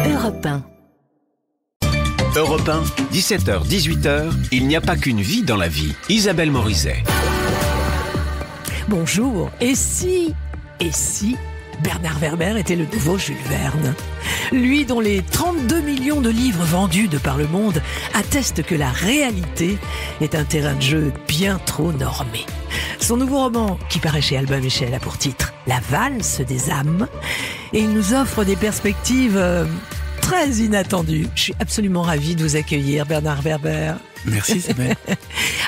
Europe 1. Europe 1, 17h, 18h, il n'y a pas qu'une vie dans la vie. Isabelle Morizet. Bonjour. Et si Bernard Werber était le nouveau Jules Verne? Lui dont les 32 millions de livres vendus de par le monde attestent que la réalité est un terrain de jeu bien trop normé. Son nouveau roman, qui paraît chez Albin Michel, a pour titre La valse des âmes, et il nous offre des perspectives très inattendues. Je suis absolument ravie de vous accueillir, Bernard Werber. Merci Isabelle.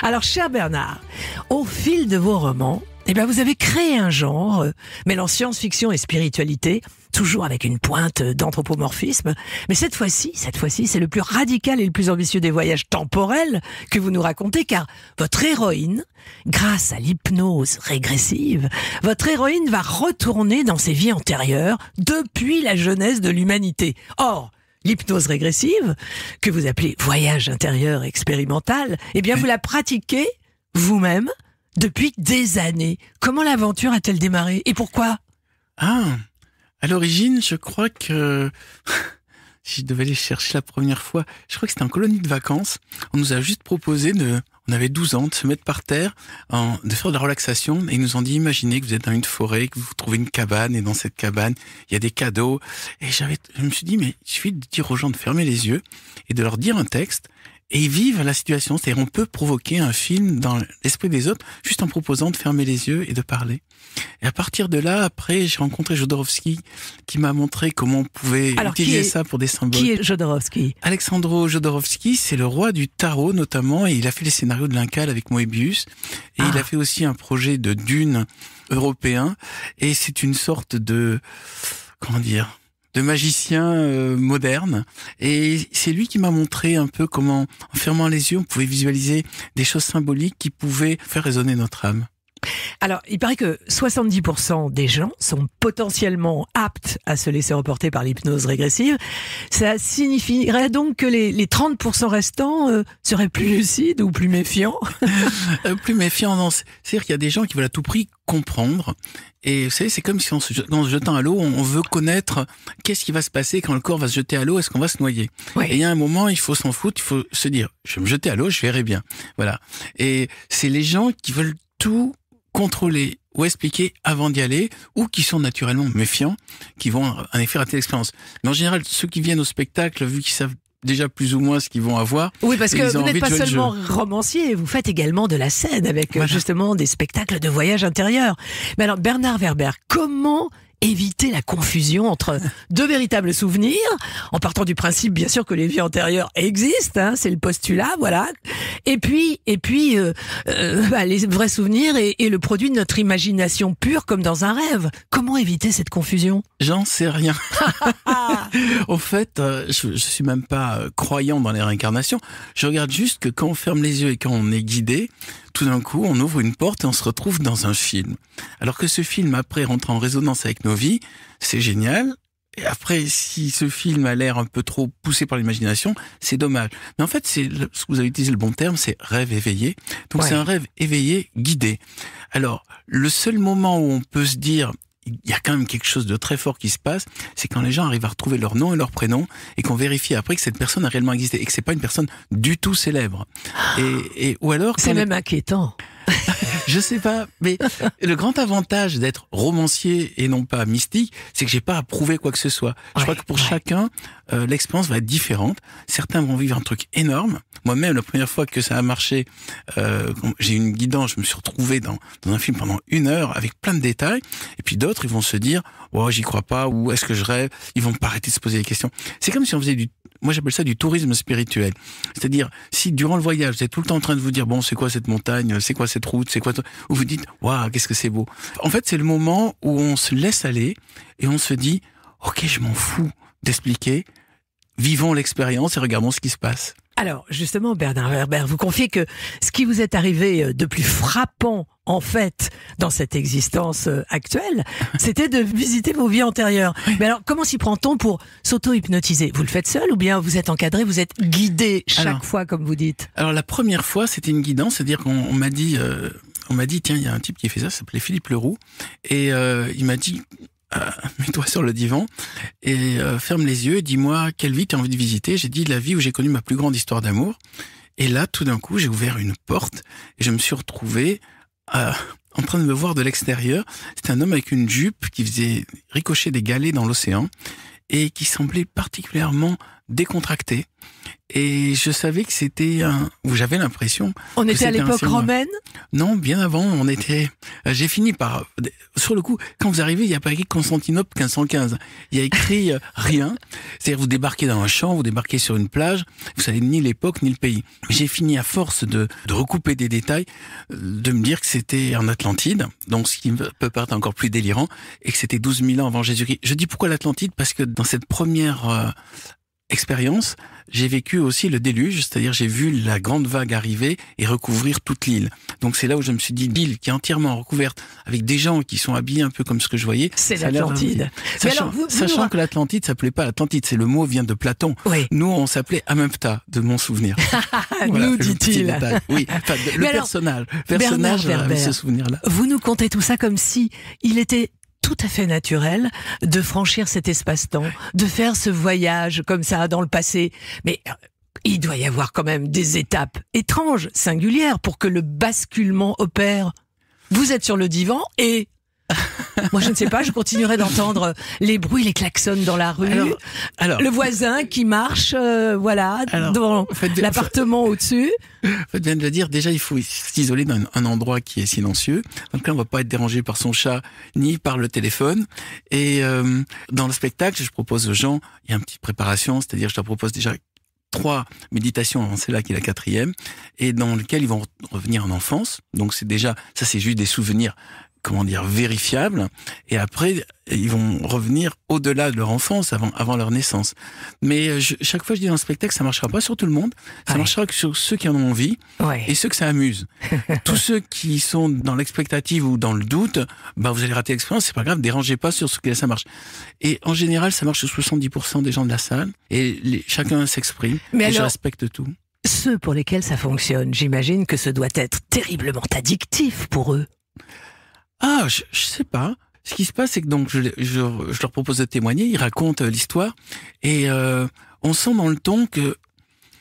Alors, cher Bernard, au fil de vos romans, vous avez créé un genre mêlant science-fiction et spiritualité, toujours avec une pointe d'anthropomorphisme. Mais cette fois-ci, c'est le plus radical et le plus ambitieux des voyages temporels que vous nous racontez, car votre héroïne, grâce à l'hypnose régressive, votre héroïne va retourner dans ses vies antérieures depuis la jeunesse de l'humanité. Or, l'hypnose régressive, que vous appelez voyage intérieur expérimental, vous la pratiquez vous-même depuis des années. Comment l'aventure a-t-elle démarré et pourquoi? À l'origine, je crois que si je devais aller chercher la première fois, je crois que c'était en colonie de vacances. On nous a juste proposé on avait 12 ans, de se mettre par terre, de faire de la relaxation, et ils nous ont dit, imaginez que vous êtes dans une forêt, que vous trouvez une cabane, et dans cette cabane, il y a des cadeaux. Et je me suis dit, mais il suffit de dire aux gens de fermer les yeux, et de leur dire un texte, et ils vivent la situation. C'est-à-dire, on peut provoquer un film dans l'esprit des autres, juste en proposant de fermer les yeux et de parler. Et à partir de là, après, j'ai rencontré Jodorowsky, qui m'a montré comment on pouvait utiliser ça pour des symboles. Qui est Jodorowsky? Alexandro Jodorowsky, c'est le roi du tarot, notamment, et il a fait les scénarios de l'Incal avec Moebius, et il a fait aussi un projet de Dune européen, et c'est une sorte de magicien moderne, et c'est lui qui m'a montré un peu comment, en fermant les yeux, on pouvait visualiser des choses symboliques qui pouvaient faire résonner notre âme. Alors, il paraît que 70% des gens sont potentiellement aptes à se laisser emporter par l'hypnose régressive. Ça signifierait donc que les 30% restants seraient plus lucides ou plus méfiants? Plus méfiants, non. C'est-à-dire qu'il y a des gens qui veulent à tout prix comprendre. Et vous savez, c'est comme si en se jetant à l'eau, on veut connaître qu'est-ce qui va se passer quand le corps va se jeter à l'eau, est-ce qu'on va se noyer? Oui. Et il y a un moment, il faut s'en foutre, il faut se dire, je vais me jeter à l'eau, je verrai bien. Voilà. Et c'est les gens qui veulent tout contrôler ou expliquer avant d'y aller, ou qui sont naturellement méfiants, qui vont en effet rater l'expérience. Mais en général, ceux qui viennent au spectacle, vu qu'ils savent déjà plus ou moins ce qu'ils vont avoir. Oui, parce que vous n'êtes pas seulement jeu. Romancier, vous faites également de la scène avec justement des spectacles de voyage intérieur. Mais alors, Bernard Werber, comment éviter la confusion entre deux véritables souvenirs, en partant du principe, bien sûr, que les vies antérieures existent, c'est le postulat, voilà. Et puis, les vrais souvenirs et le produit de notre imagination pure, comme dans un rêve. Comment éviter cette confusion? J'en sais rien. En fait, je suis même pas croyant dans les réincarnations. Je regarde juste que quand on ferme les yeux et quand on est guidé, tout d'un coup, on ouvre une porte et on se retrouve dans un film. Alors que ce film, après, rentre en résonance avec nos vies, c'est génial. Et après, si ce film a l'air un peu trop poussé par l'imagination, c'est dommage. Mais en fait, ce que vous avez utilisé le bon terme, c'est rêve éveillé. Donc c'est un rêve éveillé, guidé. Alors, le seul moment où on peut se dire, il y a quand même quelque chose de très fort qui se passe, c'est quand les gens arrivent à retrouver leur nom et leur prénom et qu'on vérifie après que cette personne a réellement existé et que c'est pas une personne du tout célèbre. Ou alors c'est même inquiétant. Je sais pas, mais le grand avantage d'être romancier et non pas mystique, c'est que j'ai pas à prouver quoi que ce soit. Je crois que pour chacun, l'expérience va être différente. Certains vont vivre un truc énorme. Moi-même, la première fois que ça a marché, j'ai eu une guidance, je me suis retrouvé dans un film pendant 1 heure avec plein de détails. Et puis d'autres, ils vont se dire, oh, j'y crois pas, ou est-ce que je rêve? Ils vont pas arrêter de se poser des questions. C'est comme si on faisait moi j'appelle ça du tourisme spirituel. C'est-à-dire, si durant le voyage, vous êtes tout le temps en train de vous dire, bon, c'est quoi cette montagne, c'est quoi cette route, c'est quoi, ou vous dites, waouh, qu'est-ce que c'est beau. En fait, c'est le moment où on se laisse aller et on se dit, ok, je m'en fous d'expliquer, vivons l'expérience et regardons ce qui se passe. Alors, justement, Bernard Werber, vous confiez que ce qui vous est arrivé de plus frappant, en fait, dans cette existence actuelle, c'était de visiter vos vies antérieures. Mais alors, comment s'y prend-on pour s'auto-hypnotiser? Vous le faites seul ou bien vous êtes encadré, vous êtes guidé chaque fois, comme vous dites? Alors, la première fois, c'était une guidance, c'est-à-dire qu'on m'a dit, tiens, il y a un type qui fait ça, ça s'appelait Philippe Leroux, et il m'a dit, mets-toi sur le divan et ferme les yeux et dis-moi quelle vie tu as envie de visiter. J'ai dit la vie où j'ai connu ma plus grande histoire d'amour. Et là, tout d'un coup, j'ai ouvert une porte et je me suis retrouvé en train de me voir de l'extérieur. C'était un homme avec une jupe qui faisait ricocher des galets dans l'océan et qui semblait particulièrement décontracté. Et je savais que c'était ou j'avais l'impression. On était à l'époque romaine? Non, bien avant, j'ai fini par, sur le coup, quand vous arrivez, il n'y a pas écrit Constantinople 1515. Il y a écrit rien. C'est-à-dire, vous débarquez dans un champ, vous débarquez sur une plage, vous savez ni l'époque, ni le pays. J'ai fini à force de recouper des détails, de me dire que c'était en Atlantide, donc ce qui peut paraître encore plus délirant, et que c'était 12 000 ans avant Jésus-Christ. Je dis pourquoi l'Atlantide? Parce que dans cette première expérience, j'ai vécu aussi le déluge, c'est-à-dire j'ai vu la grande vague arriver et recouvrir toute l'île. Donc c'est là où je me suis dit, l'île qui est entièrement recouverte avec des gens qui sont habillés un peu comme ce que je voyais. C'est l'Atlantide. Sachant que l'Atlantide s'appelait pas l'Atlantide, le mot vient de Platon. Oui. Nous, on s'appelait Amempta, de mon souvenir. Voilà, nous, dit-il. Oui, enfin, personnage avait ce souvenir-là. Vous nous contez tout ça comme si il était tout à fait naturel de franchir cet espace-temps, de faire ce voyage comme ça dans le passé. Mais il doit y avoir quand même des étapes étranges, singulières, pour que le basculement opère. Vous êtes sur le divan et... Moi, je ne sais pas, je continuerai d'entendre les bruits, les klaxons dans la rue, le voisin qui marche, dans l'appartement au-dessus. Faites bien de le dire, déjà, il faut s'isoler dans un endroit qui est silencieux. Donc là, on va pas être dérangé par son chat, ni par le téléphone. Et dans le spectacle, je propose aux gens, il y a une petite préparation, c'est-à-dire je leur propose déjà 3 méditations avant celle-là qui est la 4e, et dans lequel ils vont revenir en enfance. Donc c'est déjà, ça c'est juste des souvenirs, vérifiables. Et après, ils vont revenir au-delà de leur enfance, avant leur naissance. Mais chaque fois, je dis dans le spectacle, ça marchera pas sur tout le monde. Ça marchera que sur ceux qui en ont envie et ceux que ça amuse. Tous ceux qui sont dans l'expectative ou dans le doute, vous allez rater l'expérience, c'est pas grave, dérangez pas sur ce que ça marche. Et en général, ça marche sur 70% des gens de la salle. Et chacun s'exprime. Mais je respecte tout. Ceux pour lesquels ça fonctionne, j'imagine que ce doit être terriblement addictif pour eux. Ah, je sais pas. Ce qui se passe, c'est que donc je leur propose de témoigner, ils racontent l'histoire, et on sent dans le ton que,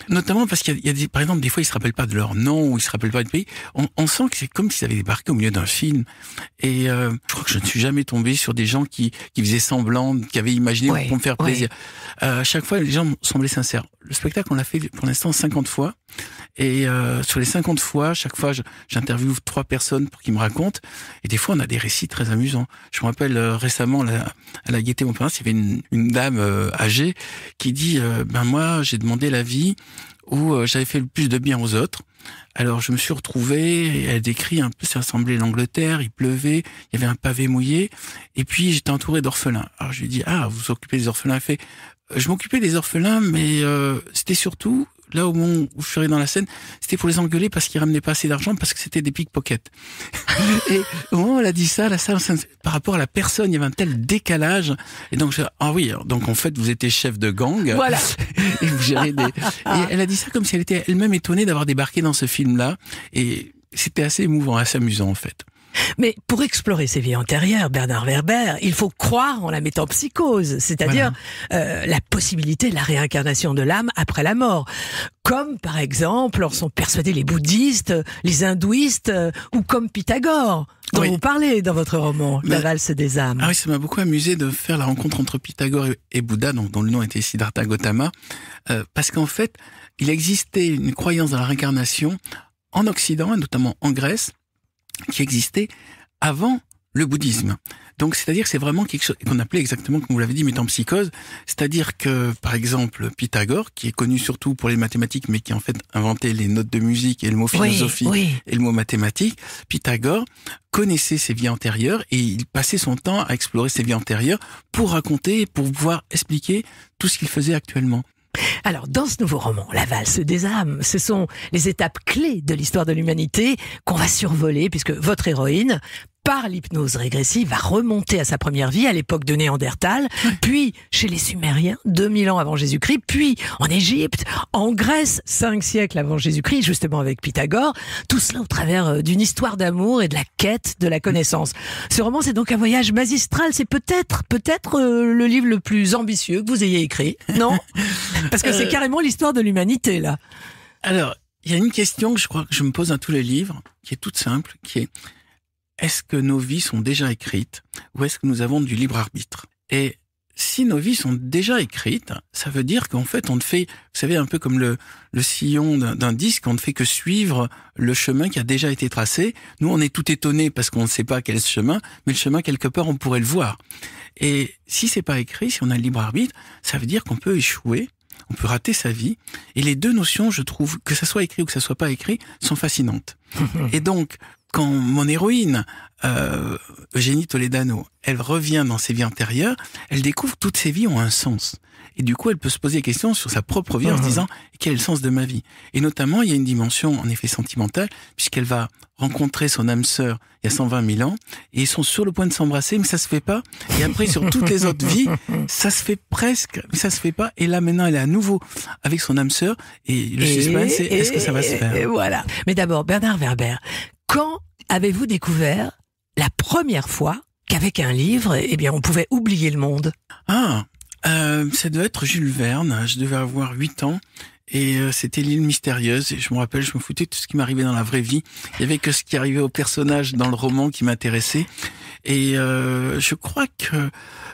notamment parce qu'il y a par exemple, des fois ils se rappellent pas de leur nom ou ils se rappellent pas du pays, on sent que c'est comme s'ils avaient débarqué au milieu d'un film. Et je crois que je ne suis jamais tombé sur des gens qui faisaient semblant, qui avaient imaginé pour me faire plaisir. Chaque fois, les gens semblaient sincères. Le spectacle, on l'a fait pour l'instant 50 fois. Et sur les 50 fois, chaque fois, j'interviewe 3 personnes pour qu'ils me racontent. Et des fois, on a des récits très amusants. Je me rappelle récemment, à la Gaîté Montparnasse, il y avait une dame âgée qui dit moi, j'ai demandé la vie où j'avais fait le plus de bien aux autres. Alors, je me suis retrouvé, et elle décrit un peu, ça ressemblait à l'Angleterre, il pleuvait, il y avait un pavé mouillé, et puis j'étais entouré d'orphelins. Alors, je lui dis, vous vous occupez des orphelins? Elle fait, je m'occupais des orphelins, mais c'était surtout... Là, au moment où je serais dans la scène, c'était pour les engueuler parce qu'ils ramenaient pas assez d'argent, parce que c'était des pickpockets. Et au moment où elle a dit ça, la salle, par rapport à la personne, il y avait un tel décalage. Et donc, donc en fait, vous étiez chef de gang. Voilà. Et vous gérez des... Et elle a dit ça comme si elle était elle-même étonnée d'avoir débarqué dans ce film-là. Et c'était assez émouvant, assez amusant, en fait. Mais pour explorer ses vies antérieures, Bernard Werber, il faut croire en la métempsychose, c'est-à-dire la possibilité de la réincarnation de l'âme après la mort. Comme, par exemple, en sont persuadés les bouddhistes, les hindouistes, ou comme Pythagore, dont vous parlez dans votre roman, La valse des âmes. Ah oui, ça m'a beaucoup amusé de faire la rencontre entre Pythagore et Bouddha, dont le nom était Siddhartha Gautama, parce qu'en fait, il existait une croyance dans la réincarnation en Occident, et notamment en Grèce, qui existait avant le bouddhisme. Donc, c'est-à-dire que c'est vraiment quelque chose qu'on appelait exactement, comme vous l'avez dit, métempsychose. C'est-à-dire que, par exemple, Pythagore, qui est connu surtout pour les mathématiques, mais qui en fait inventé les notes de musique et le mot philosophie et le mot mathématique, Pythagore connaissait ses vies antérieures et il passait son temps à explorer ses vies antérieures pour raconter, pour pouvoir expliquer tout ce qu'il faisait actuellement. Alors, dans ce nouveau roman, La valse des âmes, ce sont les étapes clés de l'histoire de l'humanité qu'on va survoler, puisque votre héroïne par l'hypnose régressive, va remonter à sa première vie, à l'époque de Néandertal, puis chez les Sumériens, 2000 ans avant Jésus-Christ, puis en Égypte, en Grèce, 5 siècles avant Jésus-Christ, justement avec Pythagore. Tout cela au travers d'une histoire d'amour et de la quête de la connaissance. Ce roman, c'est donc un voyage magistral. C'est peut-être le livre le plus ambitieux que vous ayez écrit, non? Parce que c'est carrément l'histoire de l'humanité, là. Alors, il y a une question que je crois que je me pose dans tous les livres, qui est toute simple, qui est: est-ce que nos vies sont déjà écrites ou est-ce que nous avons du libre arbitre? Et si nos vies sont déjà écrites, ça veut dire qu'en fait, on ne fait, vous savez, un peu comme le sillon d'un disque, on ne fait que suivre le chemin qui a déjà été tracé. Nous, on est tout étonnés parce qu'on ne sait pas quel est ce chemin, mais le chemin, quelque part, on pourrait le voir. Et si c'est pas écrit, si on a le libre arbitre, ça veut dire qu'on peut échouer, on peut rater sa vie. Et les deux notions, je trouve, que ça soit écrit ou que ça soit pas écrit, sont fascinantes. Et donc, quand mon héroïne, Eugénie Toledano, elle revient dans ses vies antérieures, elle découvre que toutes ses vies ont un sens. Et du coup, elle peut se poser des questions sur sa propre vie en se disant quel est le sens de ma vie. Et notamment, il y a une dimension en effet sentimentale, puisqu'elle va rencontrer son âme sœur il y a 120 000 ans, et ils sont sur le point de s'embrasser, mais ça se fait pas. Et après, sur toutes les autres vies, ça se fait presque, mais ça se fait pas. Et là, maintenant, elle est à nouveau avec son âme sœur, et le suspense, c'est est-ce que ça va se faire? Et voilà. Mais d'abord, Bernard Werber, quand avez-vous découvert la première fois qu'avec un livre, eh bien, on pouvait oublier le monde? Ça devait être Jules Verne. Je devais avoir 8 ans. Et c'était l'île mystérieuse. Et je me rappelle, je me foutais de tout ce qui m'arrivait dans la vraie vie. Il y avait que ce qui arrivait au personnage dans le roman qui m'intéressait. Et je crois que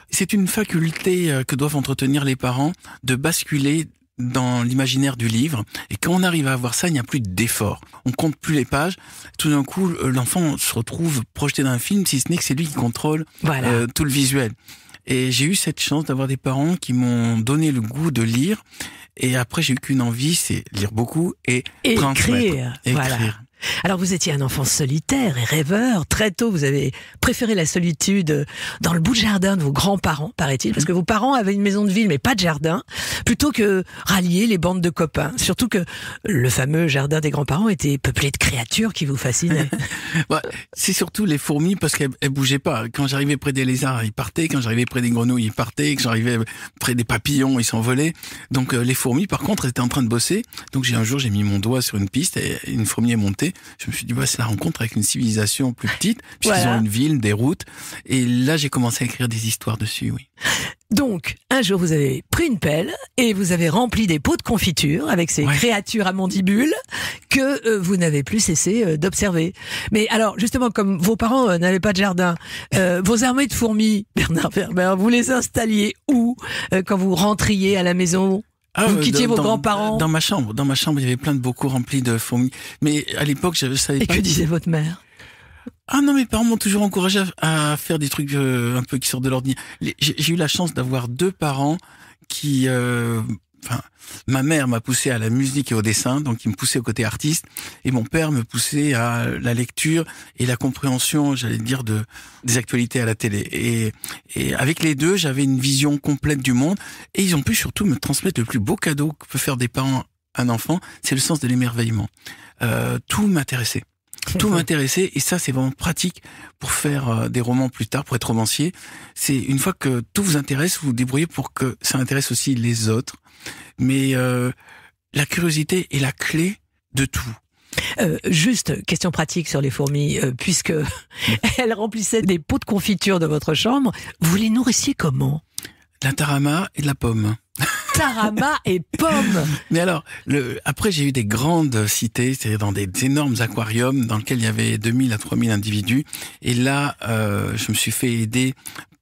c'est une faculté que doivent entretenir les parents de basculer dans l'imaginaire du livre. Et quand on arrive à avoir ça, il n'y a plus d'effort. On compte plus les pages. Tout d'un coup, l'enfant se retrouve projeté dans un film, si ce n'est que c'est lui qui contrôle tout le visuel. Et j'ai eu cette chance d'avoir des parents qui m'ont donné le goût de lire. Et après, j'ai eu qu'une envie, c'est lire beaucoup et transmettre. Écrire. Alors vous étiez un enfant solitaire et rêveur. Très tôt, vous avez préféré la solitude dans le bout de jardin de vos grands-parents, paraît-il, parce que vos parents avaient une maison de ville mais pas de jardin, plutôt que rallier les bandes de copains. Surtout que le fameux jardin des grands-parents était peuplé de créatures qui vous fascinaient. C'est surtout les fourmis parce qu'elles bougeaient pas. Quand j'arrivais près des lézards, ils partaient. Quand j'arrivais près des grenouilles, ils partaient. Quand j'arrivais près des papillons, ils s'envolaient. Donc les fourmis, par contre, elles étaient en train de bosser. Donc un jour, j'ai mis mon doigt sur une piste et une fourmi est montée. Je me suis dit, c'est la rencontre avec une civilisation plus petite, puisqu'ils ont une ville, des routes. Et là, j'ai commencé à écrire des histoires dessus, oui. Donc, un jour, vous avez pris une pelle et vous avez rempli des pots de confiture avec ces créatures à mandibules que vous n'avez plus cessé d'observer. Mais alors, justement, comme vos parents n'avaient pas de jardin, vos armées de fourmis, Bernard Werber, vous les installiez où quand vous rentriez à la maison ? Vous quittiez vos grands-parents? Dans ma chambre, il y avait plein de bocaux remplis de fourmis. Mais à l'époque, je savais pas. Et que disait votre mère? Ah non, mes parents m'ont toujours encouragé à faire des trucs un peu qui sortent de l'ordinaire. J'ai eu la chance d'avoir 2 parents qui... ma mère m'a poussé à la musique et au dessin, donc il me poussait au côté artiste, et mon père me poussait à la lecture et la compréhension, j'allais dire, des actualités à la télé. Et avec les deux, j'avais une vision complète du monde, et ils ont pu surtout me transmettre le plus beau cadeau que peut faire des parents à un enfant, c'est le sens de l'émerveillement. Tout m'intéressait. Tout m'intéressait, et ça c'est vraiment pratique pour faire des romans plus tard, pour être romancier. C'est une fois que tout vous intéresse, vous vous débrouillez pour que ça intéresse aussi les autres. Mais la curiosité est la clé de tout. Juste, question pratique sur les fourmis, puisque elles remplissaient des pots de confiture de votre chambre, vous les nourrissiez comment? De la tarama et de la pomme. Tarama et pomme. Mais alors, après j'ai eu des grandes cités, c'est-à-dire dans des énormes aquariums dans lesquels il y avait 2000 à 3000 individus. Et là, je me suis fait aider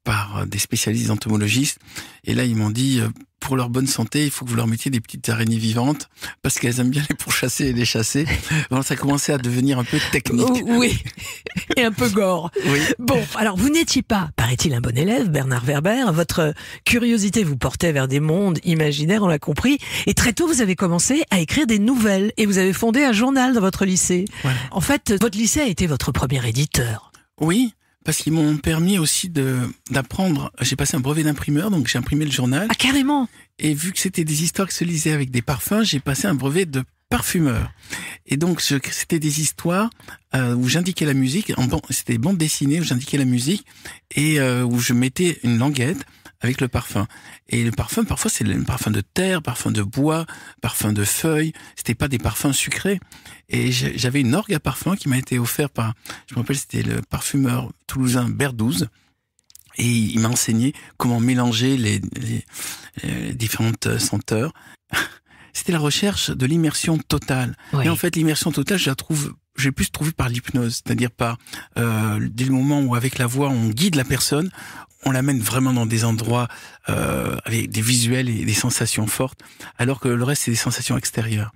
par des spécialistes entomologistes. Et là, ils m'ont dit, pour leur bonne santé, il faut que vous leur mettiez des petites araignées vivantes, parce qu'elles aiment bien les pourchasser et les chasser. Donc, ça commençait à devenir un peu technique. Oui, et un peu gore. Oui. Bon, alors vous n'étiez pas, paraît-il, un bon élève, Bernard Werber. Votre curiosité vous portait vers des mondes imaginaires, on l'a compris. Et très tôt, vous avez commencé à écrire des nouvelles. Et vous avez fondé un journal dans votre lycée. Voilà. En fait, votre lycée a été votre premier éditeur. Oui. Parce qu'ils m'ont permis aussi d'apprendre. J'ai passé un brevet d'imprimeur, donc j'ai imprimé le journal. Ah, carrément! Et vu que c'était des histoires qui se lisaient avec des parfums, j'ai passé un brevet de parfumeur. Et donc, c'était des histoires où j'indiquais la musique. C'était des bandes dessinées où j'indiquais la musique et où je mettais une languette avec le parfum. Et le parfum, parfois, c'est le parfum de terre, parfum de bois, parfum de feuilles. C'était pas des parfums sucrés. Et j'avais une orgue à parfum qui m'a été offerte par, je me rappelle, c'était le parfumeur toulousain Berdouze. Et il m'a enseigné comment mélanger les différentes senteurs. C'était la recherche de l'immersion totale. Oui. Et en fait, l'immersion totale, j'ai pu se trouver par l'hypnose, c'est-à-dire par dès le moment où avec la voix on guide la personne, on l'amène vraiment dans des endroits avec des visuels et des sensations fortes, alors que le reste c'est des sensations extérieures.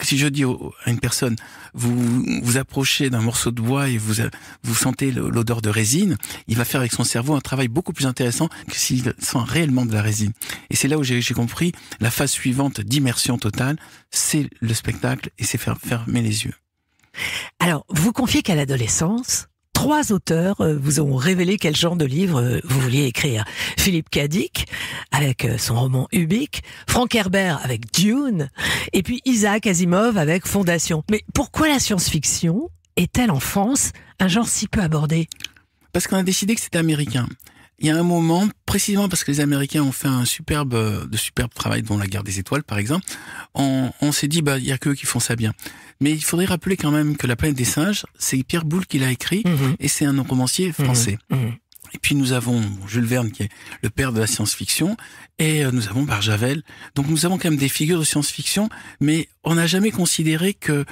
Si je dis à une personne, vous approchez d'un morceau de bois et vous sentez l'odeur de résine, il va faire avec son cerveau un travail beaucoup plus intéressant que s'il sent réellement de la résine. Et c'est là où j'ai compris la phase suivante d'immersion totale, c'est le spectacle et c'est fermer les yeux. Alors, vous confiez qu'à l'adolescence, 3 auteurs vous ont révélé quel genre de livre vous vouliez écrire. Philippe K. Dick, avec son roman Ubik, Frank Herbert avec Dune, et puis Isaac Asimov avec Fondation. Mais pourquoi la science-fiction est-elle en France un genre si peu abordé ? Parce qu'on a décidé que c'était américain. Il y a un moment, précisément parce que les Américains ont fait un superbe travail, dont la Guerre des Étoiles, par exemple, on s'est dit, il y a qu'eux qui font ça bien. Mais il faudrait rappeler quand même que La Planète des Singes, c'est Pierre Boulle qui l'a écrit, et c'est un romancier français. Et puis nous avons Jules Verne qui est le père de la science-fiction et nous avons Barjavel. Donc nous avons quand même des figures de science-fiction, mais on n'a jamais considéré que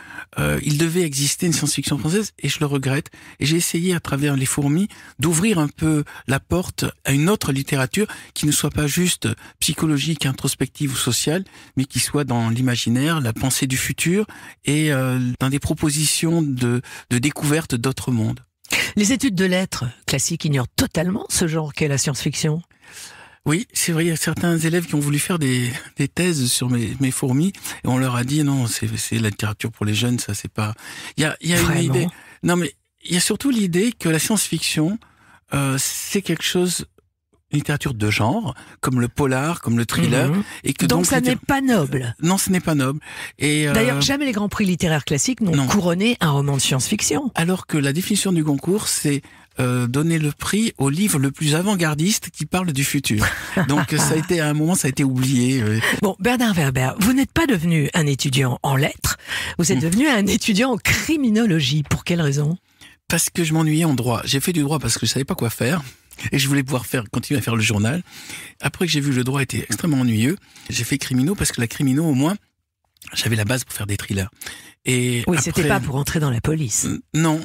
il devait exister une science-fiction française et je le regrette. Et j'ai essayé à travers Les Fourmis d'ouvrir un peu la porte à une autre littérature qui ne soit pas juste psychologique, introspective ou sociale, mais qui soit dans l'imaginaire, la pensée du futur et dans des propositions de découverte d'autres mondes. Les études de lettres classiques ignorent totalement ce genre qu'est la science-fiction. Oui, c'est vrai, il y a certains élèves qui ont voulu faire des thèses sur mes fourmis et on leur a dit non, c'est la littérature pour les jeunes, ça c'est pas... Il y a une idée... Non mais il y a surtout l'idée que la science-fiction, c'est quelque chose... une littérature de genre, comme le polar, comme le thriller. Et que donc ça n'est pas noble. Non, ce n'est pas noble. Et d'ailleurs, jamais les grands prix littéraires classiques n'ont couronné un roman de science-fiction. Alors que la définition du Goncourt, c'est donner le prix au livre le plus avant-gardiste qui parle du futur. Donc ça a été, à un moment, ça a été oublié. Bon, Bernard Werber, vous n'êtes pas devenu un étudiant en lettres, vous êtes devenu un étudiant en criminologie. Pour quelle raison ? Parce que je m'ennuyais en droit. J'ai fait du droit parce que je savais pas quoi faire. Et je voulais pouvoir continuer à faire le journal. Après que j'ai vu que le droit était extrêmement ennuyeux, j'ai fait criminaux parce que la criminaux, au moins, j'avais la base pour faire des thrillers. Et oui, après, c'était pas pour entrer dans la police. Non,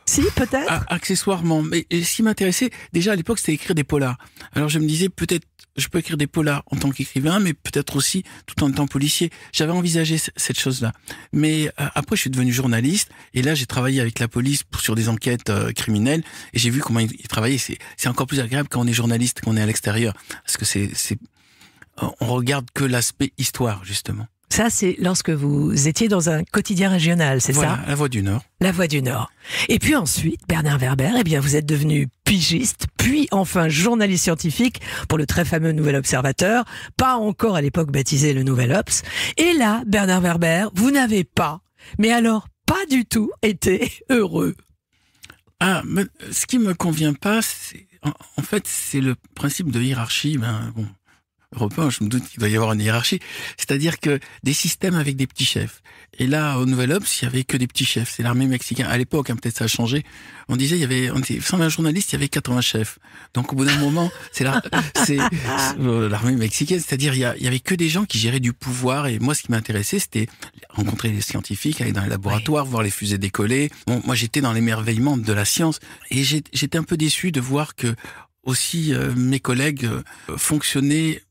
si, peut-être. Accessoirement. Mais ce qui m'intéressait, déjà à l'époque, c'était écrire des polars. Alors je me disais, peut-être, je peux écrire des polars en tant qu'écrivain, mais peut-être aussi tout en étant policier. J'avais envisagé cette chose-là. Mais après, je suis devenu journaliste, et là, j'ai travaillé avec la police sur des enquêtes criminelles, et j'ai vu comment ils travaillaient. C'est encore plus agréable quand on est journaliste, qu'on est à l'extérieur, parce que on regarde que l'aspect histoire, justement. Ça, c'est lorsque vous étiez dans un quotidien régional, c'est ça ? La Voix du Nord. La Voix du Nord. Et puis ensuite, Bernard Werber, eh bien, vous êtes devenu pigiste, puis enfin journaliste scientifique pour le très fameux Nouvel Observateur, pas encore à l'époque baptisé le Nouvel Obs. Et là, Bernard Werber, vous n'avez pas, mais alors pas du tout été heureux. Ah, mais ce qui me convient pas, en fait, c'est le principe de hiérarchie. Europe 1, je me doute qu'il doit y avoir une hiérarchie. C'est-à-dire que des systèmes avec des petits chefs. Et là, au Nouvel Obs, il y avait que des petits chefs. C'est l'armée mexicaine. À l'époque, peut-être ça a changé. On disait, on était 120 journalistes, il y avait 80 chefs. Donc, au bout d'un moment, c'est l'armée mexicaine. C'est-à-dire, il y avait que des gens qui géraient du pouvoir. Et moi, ce qui m'intéressait, c'était rencontrer les scientifiques, aller dans les laboratoires, voir les fusées décoller. Bon, moi, j'étais dans l'émerveillement de la science. Et j'étais un peu déçu de voir que aussi mes collègues fonctionnaient,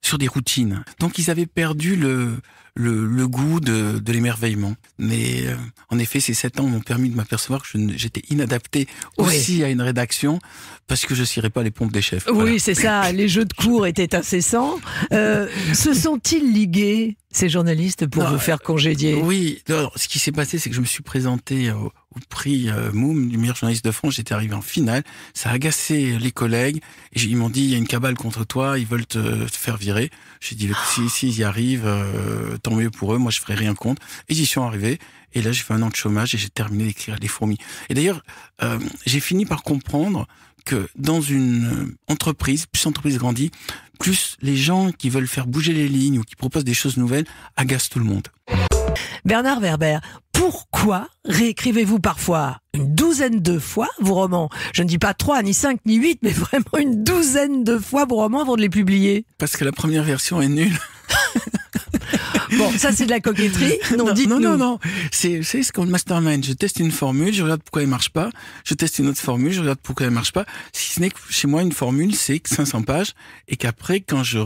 sur des routines. Donc ils avaient perdu le goût de l'émerveillement. Mais en effet, ces 7 ans m'ont permis de m'apercevoir que j'étais inadapté aussi à une rédaction parce que je cirais pas les pompes des chefs. Oui, voilà. C'est ça. Les jeux de cours étaient incessants. Se sont-ils ligués, ces journalistes, pour vous faire congédier ? Oui. Alors, ce qui s'est passé, c'est que je me suis présenté au prix Moom du meilleur journaliste de France. J'étais arrivé en finale. Ça a agacé les collègues. Et ils m'ont dit, il y a une cabale contre toi, ils veulent te faire virer. J'ai dit, si ils y arrivent, tant mieux pour eux. Moi, je ferai rien contre. Et ils y sont arrivés. Et là, j'ai fait 1 an de chômage et j'ai terminé d'écrire Les Fourmis. Et d'ailleurs, j'ai fini par comprendre que dans une entreprise, plus l'entreprise grandit, plus les gens qui veulent faire bouger les lignes ou qui proposent des choses nouvelles agacent tout le monde. Bernard Werber, pourquoi réécrivez-vous parfois une douzaine de fois vos romans? Je ne dis pas 3, ni 5, ni 8, mais vraiment une douzaine de fois vos romans avant de les publier. Parce que la première version est nulle. Bon, ça c'est de la coquetterie. Non. C'est ce qu'on mastermind. Je teste une formule, je regarde pourquoi elle marche pas. Je teste une autre formule, je regarde pourquoi elle marche pas. Si ce n'est que chez moi, une formule, c'est 500 pages. Et qu'après, quand je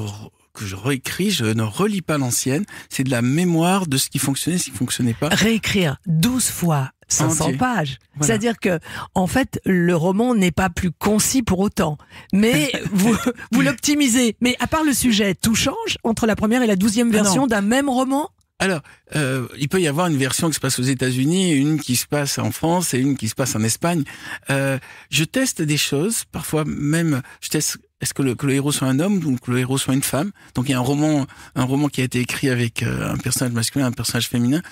réécris, je ne relis pas l'ancienne. C'est de la mémoire de ce qui fonctionnait, ce qui fonctionnait pas. Réécrire 12 fois 500 Entier. pages. Voilà. C'est-à-dire que, en fait, le roman n'est pas plus concis pour autant. Mais vous l'optimisez. Mais à part le sujet, tout change entre la première et la 12e version d'un même roman? Alors, il peut y avoir une version qui se passe aux États-Unis, une qui se passe en France et une qui se passe en Espagne. Je teste des choses, parfois même, je teste est-ce que le héros soit un homme ou que le héros soit une femme. Donc il y a un roman qui a été écrit avec un personnage masculin, un personnage féminin.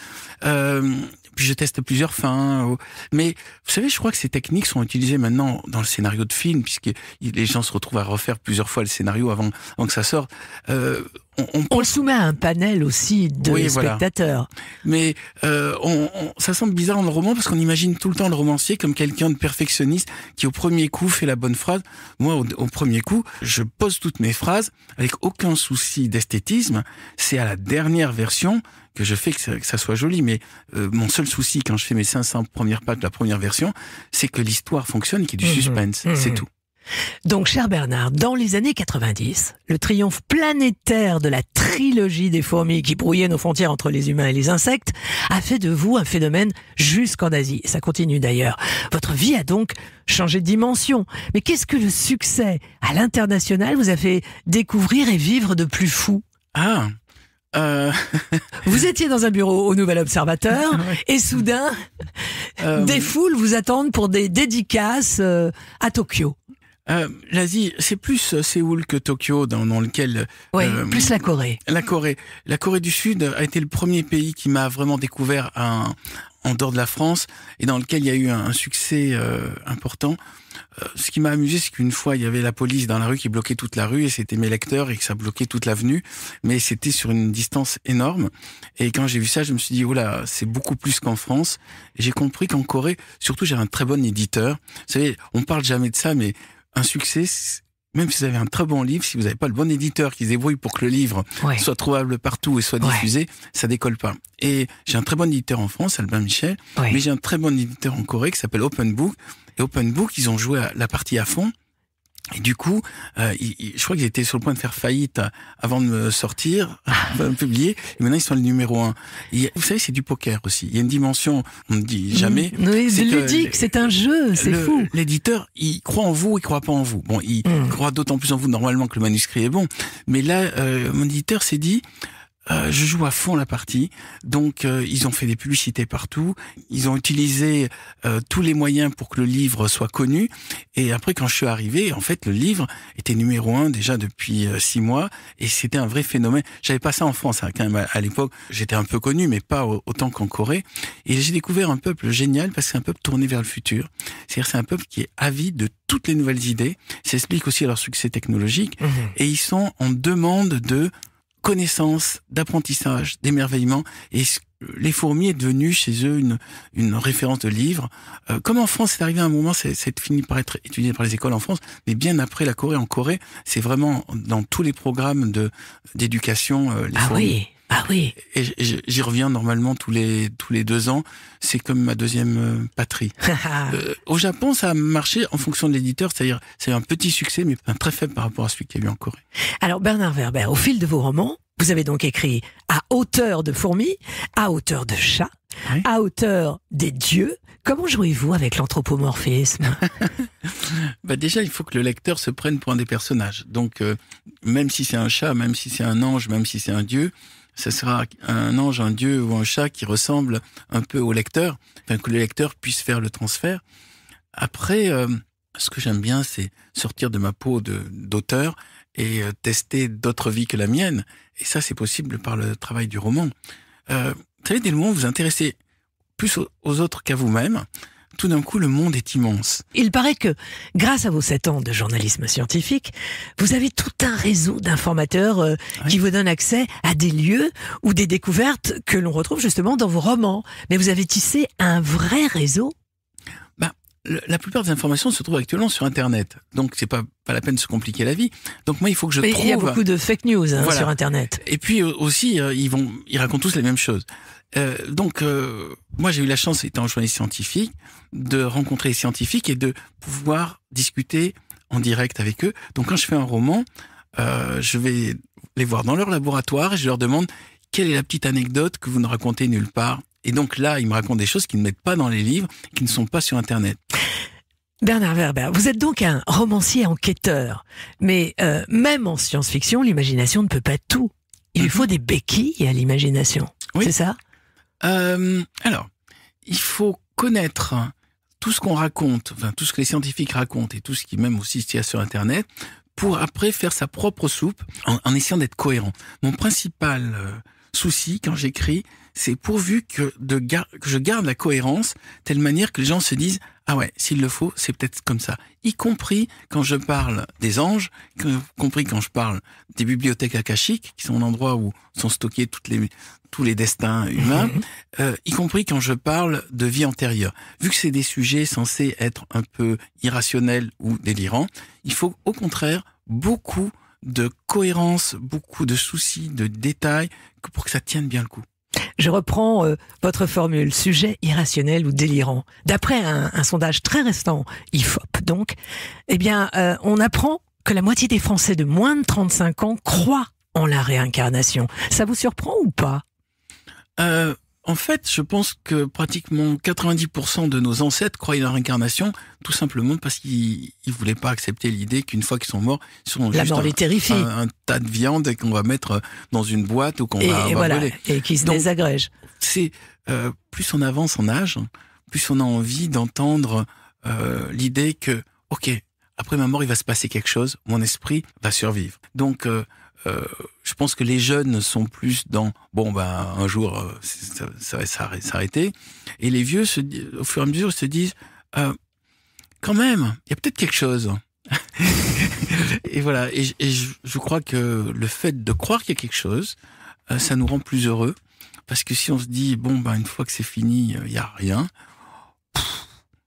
Puis je teste plusieurs fins. Mais vous savez, je crois que ces techniques sont utilisées maintenant dans le scénario de film, puisque les gens se retrouvent à refaire plusieurs fois le scénario avant que ça sorte. On le soumet à un panel aussi de spectateurs. Mais ça semble bizarre dans le roman parce qu'on imagine tout le temps le romancier comme quelqu'un de perfectionniste qui au premier coup fait la bonne phrase. Moi, au premier coup, je pose toutes mes phrases avec aucun souci d'esthétisme. C'est à la dernière version que je fais que ça soit joli. Mais mon seul souci quand je fais mes 500 premières pages de la première version, c'est que l'histoire fonctionne et qu'il y ait du suspense. C'est tout. Donc, cher Bernard, dans les années 90, le triomphe planétaire de la trilogie des fourmis qui brouillait nos frontières entre les humains et les insectes a fait de vous un phénomène jusqu'en Asie. Et ça continue d'ailleurs. Votre vie a donc changé de dimension. Mais qu'est-ce que le succès à l'international vous a fait découvrir et vivre de plus fou? Vous étiez dans un bureau au Nouvel Observateur et soudain, des foules vous attendent pour des dédicaces à Tokyo. L'Asie, c'est plus Séoul que Tokyo dans lequel... Oui, plus la Corée. La Corée du Sud a été le premier pays qui m'a vraiment découvert en dehors de la France et dans lequel il y a eu un succès important. Ce qui m'a amusé, c'est qu'une fois, il y avait la police dans la rue qui bloquait toute la rue et c'était mes lecteurs et que ça bloquait toute l'avenue. Mais c'était sur une distance énorme. Et quand j'ai vu ça, je me suis dit, oh là, c'est beaucoup plus qu'en France. Et j'ai compris qu'en Corée, surtout, j'ai un très bon éditeur. Vous savez, on parle jamais de ça, mais un succès, même si vous avez un très bon livre, si vous n'avez pas le bon éditeur qui se débrouille pour que le livre soit trouvable partout et soit diffusé, ça décolle pas. Et j'ai un très bon éditeur en France, Albin Michel, mais j'ai un très bon éditeur en Corée qui s'appelle Open Book. Et Open Book, ils ont joué la partie à fond. Et du coup, je crois qu'ils étaient sur le point de faire faillite avant de me sortir, de me publier. Et maintenant, ils sont le numéro 1. Et, vous savez, c'est du poker aussi. Il y a une dimension, on ne dit jamais. Oui, c'est ludique, c'est un jeu, c'est fou. L'éditeur, il croit en vous, il croit pas en vous. Bon, il croit d'autant plus en vous normalement que le manuscrit est bon. Mais là, mon éditeur s'est dit... je joue à fond la partie, donc ils ont fait des publicités partout, ils ont utilisé tous les moyens pour que le livre soit connu, et après quand je suis arrivé, en fait le livre était numéro 1 déjà depuis 6 mois, et c'était un vrai phénomène. J'avais pas ça en France, hein, quand même, à l'époque, j'étais un peu connu, mais pas autant qu'en Corée, et j'ai découvert un peuple génial, parce que c'est un peuple tourné vers le futur, c'est-à-dire c'est un peuple qui est avide de toutes les nouvelles idées, ça explique aussi leur succès technologique, et ils sont en demande de connaissance, d'apprentissage, d'émerveillement, et Les Fourmis est devenu chez eux une référence de livre. Comme en France, c'est arrivé à un moment, c'est fini par être étudié par les écoles en France, mais bien après la Corée. En Corée, c'est vraiment dans tous les programmes d'éducation, les Fourmis. Ah oui. Et j'y reviens normalement tous les 2 ans. C'est comme ma deuxième patrie. Au Japon, ça a marché en fonction de l'éditeur, c'est-à-dire c'est un petit succès, mais un très faible par rapport à celui qu'il y a eu en Corée. Alors Bernard Werber, au fil de vos romans, vous avez donc écrit à hauteur de fourmis, à hauteur de chat, à hauteur des dieux. Comment jouez-vous avec l'anthropomorphisme? Déjà, il faut que le lecteur se prenne pour un des personnages. Donc, même si c'est un chat, même si c'est un ange, même si c'est un dieu, ce sera un ange, un dieu ou un chat qui ressemble un peu au lecteur, enfin, que le lecteur puisse faire le transfert. Après, ce que j'aime bien, c'est sortir de ma peau d'auteur et tester d'autres vies que la mienne. Et ça, c'est possible par le travail du roman. Vous savez, dès le moment où vous vous intéressez plus aux autres qu'à vous-même, tout d'un coup, le monde est immense. Il paraît que, grâce à vos 7 ans de journalisme scientifique, vous avez tout un réseau d'informateurs qui vous donnent accès à des lieux ou des découvertes que l'on retrouve justement dans vos romans. Mais vous avez tissé un vrai réseau. La plupart des informations se trouvent actuellement sur Internet. Donc, c'est pas la peine de se compliquer la vie. Donc, moi, il faut que je trouve... Il y a beaucoup de fake news voilà. sur Internet. Et puis aussi, ils racontent tous les mêmes choses. Moi, j'ai eu la chance, étant journaliste scientifique, de rencontrer les scientifiques et de pouvoir discuter en direct avec eux. Donc, quand je fais un roman, je vais les voir dans leur laboratoire et je leur demande quelle est la petite anecdote que vous ne racontez nulle part. Et donc là, ils me racontent des choses qui ne mettent pas dans les livres, qui ne sont pas sur Internet. Bernard Werber, vous êtes donc un romancier enquêteur. Mais même en science-fiction, l'imagination ne peut pas tout. Il lui faut des béquilles à l'imagination. Oui. C'est ça ? Alors, il faut connaître tout ce qu'on raconte, enfin tout ce que les scientifiques racontent et tout ce qui même aussi se tient sur Internet, pour après faire sa propre soupe en essayant d'être cohérent. Mon principal souci quand j'écris, c'est pourvu que je garde la cohérence, telle manière que les gens se disent « Ah ouais, s'il le faut, c'est peut-être comme ça ». Y compris quand je parle des anges, y compris quand je parle des bibliothèques akashiques, qui sont l'endroit où sont stockés tous les destins humains, y compris quand je parle de vie antérieure. Vu que c'est des sujets censés être un peu irrationnels ou délirants, il faut au contraire beaucoup de cohérence, beaucoup de soucis, de détails, pour que ça tienne bien le coup. Je reprends votre formule, sujet irrationnel ou délirant. D'après un sondage très récent, IFOP donc, on apprend que la moitié des Français de moins de 35 ans croient en la réincarnation. Ça vous surprend ou pas ? En fait, je pense que pratiquement 90% de nos ancêtres croyaient à la réincarnation, tout simplement parce qu'ils voulaient pas accepter l'idée qu'une fois qu'ils sont morts, ils sont la juste mort les terrifie. Un tas de viande qu'on va mettre dans une boîte ou qu'on va voler. Et qui se désagrègent. C'est plus on avance en âge, plus on a envie d'entendre l'idée que, ok, après ma mort, il va se passer quelque chose, mon esprit va survivre. Donc je pense que les jeunes sont plus dans un jour ça va s'arrêter, et les vieux au fur et à mesure se disent quand même il y a peut-être quelque chose. Et voilà, et je crois que le fait de croire qu'il y a quelque chose, ça nous rend plus heureux, parce que si on se dit une fois que c'est fini, il y a rien,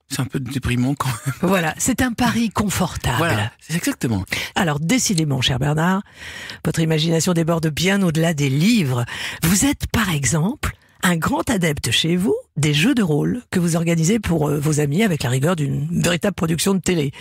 c'est un peu déprimant quand même. Voilà, c'est un pari confortable. Voilà, c'est exactement. Alors, décidément, cher Bernard, votre imagination déborde bien au-delà des livres. Vous êtes, par exemple, un grand adepte chez vous des jeux de rôle que vous organisez pour vos amis avec la rigueur d'une véritable production de télé.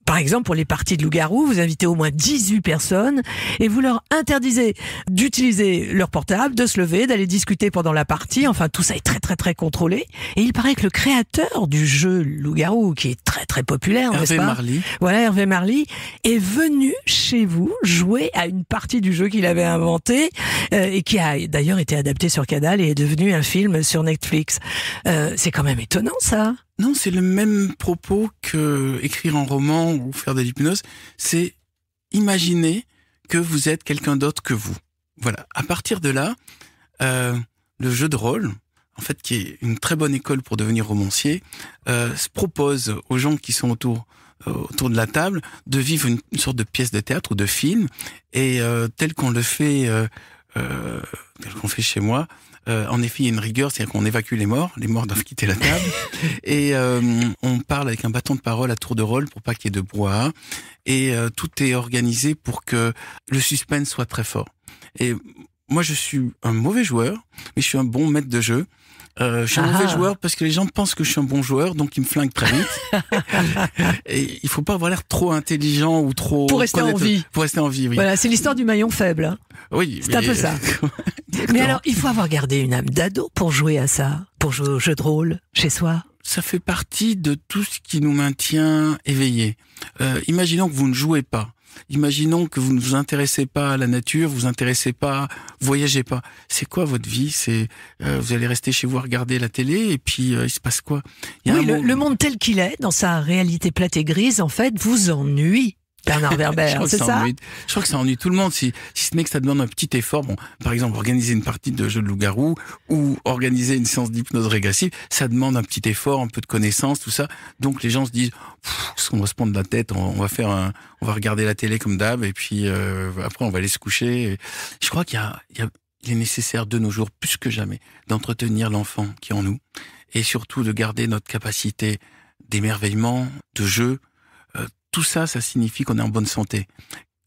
Par exemple, pour les parties de loup-garou, vous invitez au moins 18 personnes et vous leur interdisez d'utiliser leur portable, de se lever, d'aller discuter pendant la partie. Enfin, tout ça est très très très contrôlé. Et il paraît que le créateur du jeu loup-garou, qui est très très populaire, n'est-ce pas ? Marly. Voilà, Hervé Marly, est venu chez vous jouer à une partie du jeu qu'il avait inventé et qui a d'ailleurs été adapté sur Canal et est devenu un film sur Netflix. C'est quand même étonnant, ça. Non, c'est le même propos que écrire un roman ou faire de l'hypnose. C'est imaginer que vous êtes quelqu'un d'autre que vous. Voilà. À partir de là, le jeu de rôle, en fait, qui est une très bonne école pour devenir romancier, se propose aux gens qui sont autour de la table de vivre une sorte de pièce de théâtre ou de film, et tel qu'on le fait, chez moi. En effet, il y a une rigueur, c'est-à-dire qu'on évacue les morts doivent quitter la table, et on parle avec un bâton de parole à tour de rôle pour pas qu'il y ait de brouhaha, et tout est organisé pour que le suspense soit très fort. Et moi, je suis un mauvais joueur, mais je suis un bon maître de jeu. Je suis un mauvais joueur parce que les gens pensent que je suis un bon joueur, donc ils me flinguent très vite. Et il faut pas avoir l'air trop intelligent ou trop... Pour rester en vie. Pour rester en vie, oui. Voilà, c'est l'histoire du maillon faible. Hein. Oui. C'est un peu ça. Mais alors, il faut avoir gardé une âme d'ado pour jouer à ça, pour jouer au jeu de rôle, chez soi. Ça fait partie de tout ce qui nous maintient éveillés. Imaginons que vous ne jouez pas. imaginons que vous ne vous intéressez pas à la nature, vous intéressez pas, voyagez pas. C'est quoi votre vie? C'est vous allez rester chez vous à regarder la télé et puis il se passe quoi? Oui, le monde tel qu'il est, dans sa réalité plate et grise, en fait, vous ennuie. Bernard Werber, c'est ça? Je crois que ça ennuie tout le monde, si ce n'est que ça demande un petit effort. Bon, par exemple, organiser une partie de jeu de loup-garou ou organiser une séance d'hypnose régressive, ça demande un petit effort, un peu de connaissance, tout ça. Donc les gens se disent, on va se prendre la tête, on va regarder la télé comme d'hab, et puis après on va aller se coucher. Et je crois qu'il est nécessaire de nos jours, plus que jamais, d'entretenir l'enfant qui est en nous, et surtout de garder notre capacité d'émerveillement, de jeu. Tout ça, ça signifie qu'on est en bonne santé.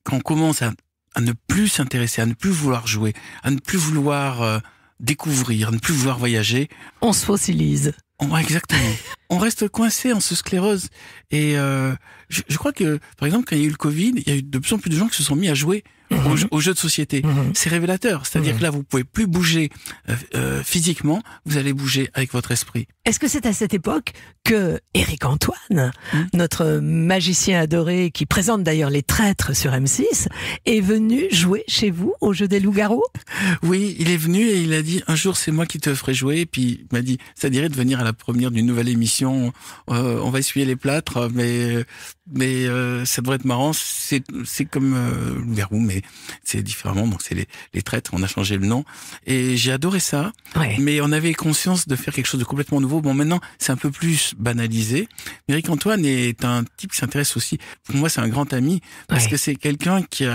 Quand on commence à ne plus s'intéresser, à ne plus vouloir jouer, à ne plus vouloir découvrir, à ne plus vouloir voyager, on se fossilise. Exactement. On reste coincé, on se sclérose. Et je crois que, par exemple, quand il y a eu le Covid, il y a eu de plus en plus de gens qui se sont mis à jouer aux jeux de société. C'est révélateur. C'est-à-dire que là, vous pouvez plus bouger physiquement, vous allez bouger avec votre esprit. Est-ce que c'est à cette époque que Éric Antoine, notre magicien adoré, qui présente d'ailleurs Les Traîtres sur M6, est venu jouer chez vous au jeu des loups-garous? Oui, il est venu et il a dit, un jour c'est moi qui te ferai jouer. Et puis il m'a dit, ça dirait de venir à la première d'une nouvelle émission, on va essuyer les plâtres, mais ça devrait être marrant. C'est comme loup-garou, mais c'est différemment. Donc c'est les Traîtres, on a changé le nom. Et j'ai adoré ça, mais on avait conscience de faire quelque chose de complètement nouveau. Bon, maintenant, c'est un peu plus banalisé. Mais Éric Antoine est un type qui s'intéresse aussi. Pour moi, c'est un grand ami, parce que c'est quelqu'un qui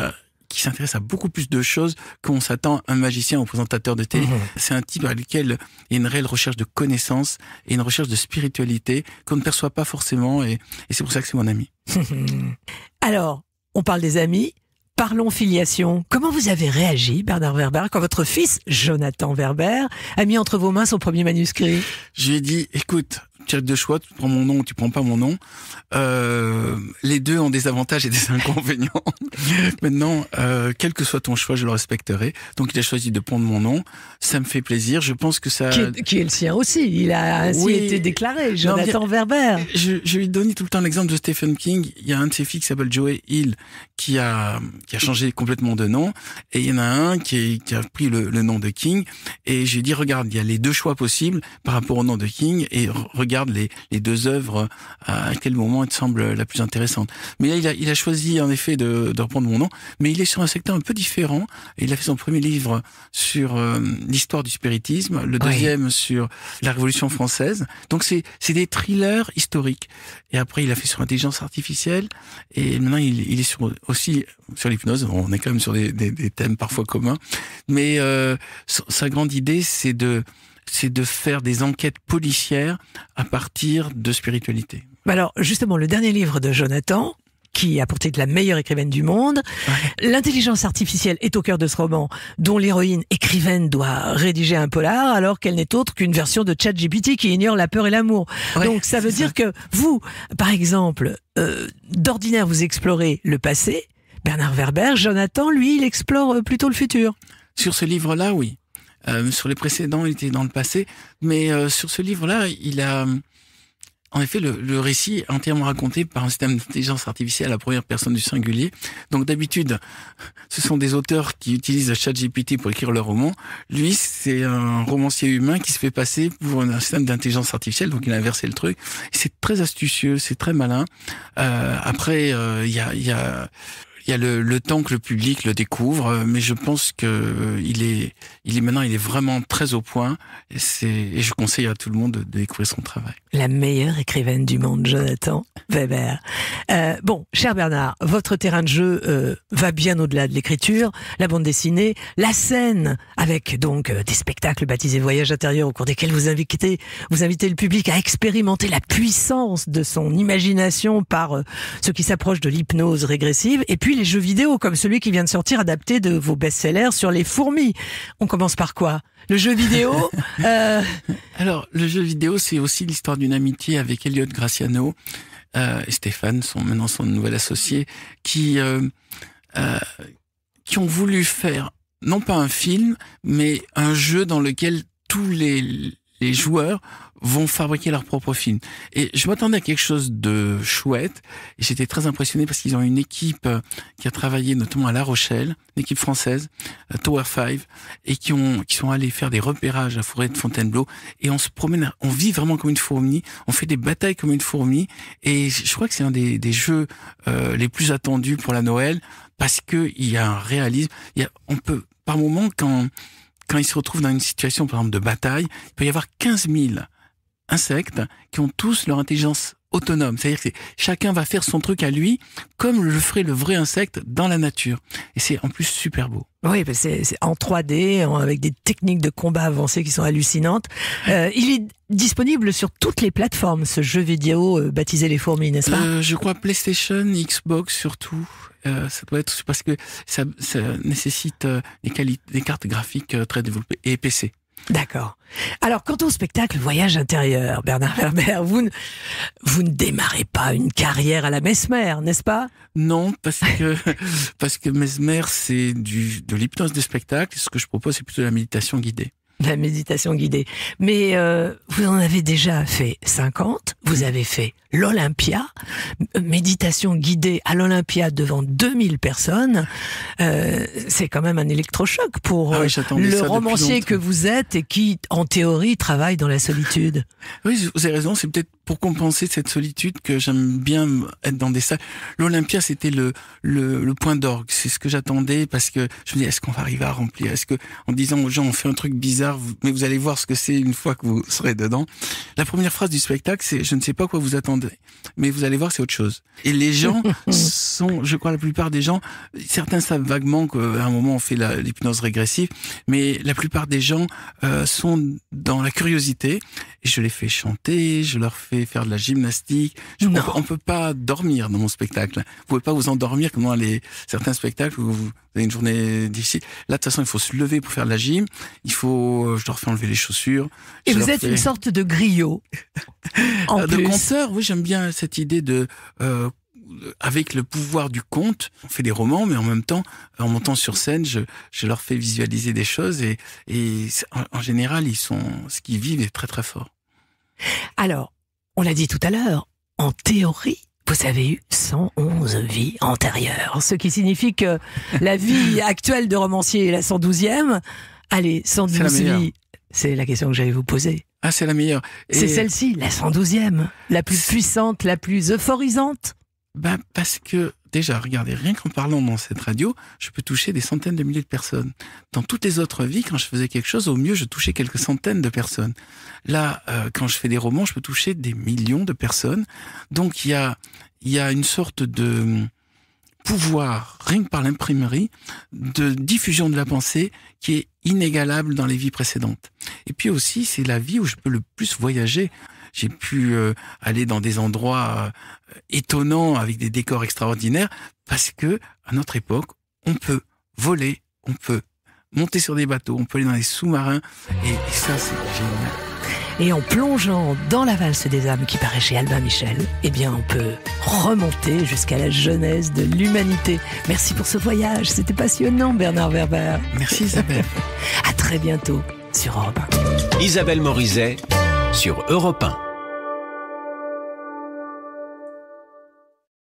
s'intéresse à beaucoup plus de choses qu'on s'attend à un magicien ou présentateur de télé. C'est un type à lequel il y a une réelle recherche de connaissances et une recherche de spiritualité qu'on ne perçoit pas forcément, et c'est pour ça que c'est mon ami. Alors, on parle des amis. Parlons filiation. Comment vous avez réagi, Bernard Werber, quand votre fils, Jonathan Werber, a mis entre vos mains son premier manuscrit? Je lui ai dit, écoute, tu as deux choix, tu prends mon nom ou tu prends pas mon nom. Les deux ont des avantages et des inconvénients. Maintenant, quel que soit ton choix, je le respecterai. Donc il a choisi de prendre mon nom. Ça me fait plaisir. Je pense que ça... Qui est le sien aussi. Il a ainsi été déclaré, Jonathan Werber. Je lui donne tout le temps l'exemple de Stephen King. Il y a un de ses filles qui s'appelle Joey Hill qui a changé complètement de nom. Et il y en a un qui a pris le nom de King. Et j'ai dit, regarde, il y a les deux choix possibles par rapport au nom de King. Et regarde les deux œuvres, à quel moment elle te semble la plus intéressante. Mais là, il a choisi en effet de reprendre mon nom, mais il est sur un secteur un peu différent. Il a fait son premier livre sur l'histoire du spiritisme, le deuxième sur la Révolution française. Donc c'est des thrillers historiques. Et après, il a fait sur l'intelligence artificielle, et maintenant il est aussi sur l'hypnose. On est quand même sur des thèmes parfois communs, mais sa grande idée, c'est de faire des enquêtes policières à partir de spiritualité. Alors, justement, le dernier livre de Jonathan, qui a pour titre La meilleure écrivaine du monde, l'intelligence artificielle est au cœur de ce roman, dont l'héroïne écrivaine doit rédiger un polar, alors qu'elle n'est autre qu'une version de ChatGPT qui ignore la peur et l'amour. Donc ça veut dire que vous, par exemple, d'ordinaire, vous explorez le passé. Bernard Werber, Jonathan, lui, il explore plutôt le futur. Sur ce livre-là, oui. Sur les précédents, il était dans le passé, mais sur ce livre-là, il a... En effet, le récit est entièrement raconté par un système d'intelligence artificielle à la première personne du singulier. Donc d'habitude, ce sont des auteurs qui utilisent ChatGPT pour écrire leur roman. Lui, c'est un romancier humain qui se fait passer pour un système d'intelligence artificielle, donc il a inversé le truc. C'est très astucieux, c'est très malin. Après, il y a le temps que le public le découvre, mais je pense que il est vraiment très au point, et je conseille à tout le monde de découvrir son travail. La meilleure écrivaine du monde, Jonathan Werber. Bon, cher Bernard, votre terrain de jeu va bien au-delà de l'écriture, la bande dessinée, la scène, avec donc des spectacles baptisés Voyage intérieur, au cours desquels vous invitez le public à expérimenter la puissance de son imagination par ce qui s'approche de l'hypnose régressive, et puis les jeux vidéo, comme celui qui vient de sortir, adapté de vos best-sellers sur les fourmis. On commence par quoi? Le jeu vidéo Alors, le jeu vidéo, c'est aussi l'histoire d'une amitié avec Elliot Graciano et Stéphane, maintenant son nouvel associé, qui ont voulu faire, non pas un film, mais un jeu dans lequel tous les les joueurs vont fabriquer leur propre film. Et je m'attendais à quelque chose de chouette, et j'étais très impressionné parce qu'ils ont une équipe qui a travaillé notamment à La Rochelle, une équipe française, Tower 5, et qui sont allés faire des repérages à la forêt de Fontainebleau, et on se promène, on vit vraiment comme une fourmi, on fait des batailles comme une fourmi, et je crois que c'est un des jeux les plus attendus pour la Noël, parce que il y a un réalisme, on peut, par moment, quand ils se retrouvent dans une situation, par exemple, de bataille, il peut y avoir 15 000 insectes qui ont tous leur intelligence autonome. C'est-à-dire que chacun va faire son truc à lui, comme le ferait le vrai insecte dans la nature. Et c'est en plus super beau. Oui, c'est en 3D, avec des techniques de combat avancées qui sont hallucinantes. Il est disponible sur toutes les plateformes, ce jeu vidéo baptisé Les Fourmis, n'est-ce pas? Je crois PlayStation, Xbox surtout. Ça doit être parce que ça nécessite des cartes graphiques très développées, et PC. D'accord. Alors, quant au spectacle Voyage intérieur, Bernard Werber, vous ne démarrez pas une carrière à la Mesmer, n'est-ce pas? Non, parce que Mesmer, c'est de l'hypnose de spectacle. Ce que je propose, c'est plutôt la méditation guidée. La méditation guidée. Mais vous en avez déjà fait 50, vous avez fait l'Olympia, méditation guidée à l'Olympia devant 2000 personnes, c'est quand même un électrochoc pour le romancier que vous êtes et qui, en théorie, travaille dans la solitude. Oui, vous avez raison, c'est peut-être pour compenser cette solitude que j'aime bien être dans des salles. L'Olympia, c'était le point d'orgue, c'est ce que j'attendais, parce que je me dis, est-ce qu'on va arriver à remplir? Est-ce que, en disant aux gens, on fait un truc bizarre, mais vous allez voir ce que c'est une fois que vous serez dedans. La première phrase du spectacle, c'est, je ne sais pas quoi vous attendez, mais vous allez voir, c'est autre chose. Et les gens sont, je crois, la plupart des gens, certains savent vaguement qu'à un moment on fait l'hypnose régressive, mais la plupart des gens sont dans la curiosité. Et je les fais chanter, je leur fais faire de la gymnastique. On peut pas dormir dans mon spectacle. Vous pouvez pas vous endormir comme dans certains spectacles où vous avez une journée difficile. Là, de toute façon, il faut se lever pour faire de la gym. Je leur fais enlever les chaussures. Et vous êtes une sorte de griot. De conteur, oui, j'aime bien cette idée avec le pouvoir du conte, on fait des romans, mais en même temps, en montant sur scène, je leur fais visualiser des choses et en général, ce qu'ils vivent est très très fort. Alors, on l'a dit tout à l'heure, en théorie, vous avez eu 111 vies antérieures, ce qui signifie que la vie actuelle de romancier est la 112e. Allez, 112 vies, c'est la question que j'allais vous poser. Ah, c'est la meilleure. C'est celle-ci, la 112e, la plus puissante, la plus euphorisante. Parce que, déjà, regardez, rien qu'en parlant dans cette radio, je peux toucher des centaines de milliers de personnes. Dans toutes les autres vies, quand je faisais quelque chose, au mieux, je touchais quelques centaines de personnes. Là, quand je fais des romans, je peux toucher des millions de personnes. Donc, il y a une sorte de pouvoir, rien que par l'imprimerie, de diffusion de la pensée qui est inégalable dans les vies précédentes. Et puis aussi, c'est la vie où je peux le plus voyager. J'ai pu aller dans des endroits étonnants avec des décors extraordinaires parce que à notre époque, on peut voler, on peut monter sur des bateaux, on peut aller dans les sous-marins et ça c'est génial. Et en plongeant dans la valse des âmes qui paraît chez Albin Michel, eh bien on peut remonter jusqu'à la genèse de l'humanité. Merci pour ce voyage, c'était passionnant Bernard Werber. Merci Isabelle. À très bientôt sur Europe 1. Isabelle Morizet sur Europe 1.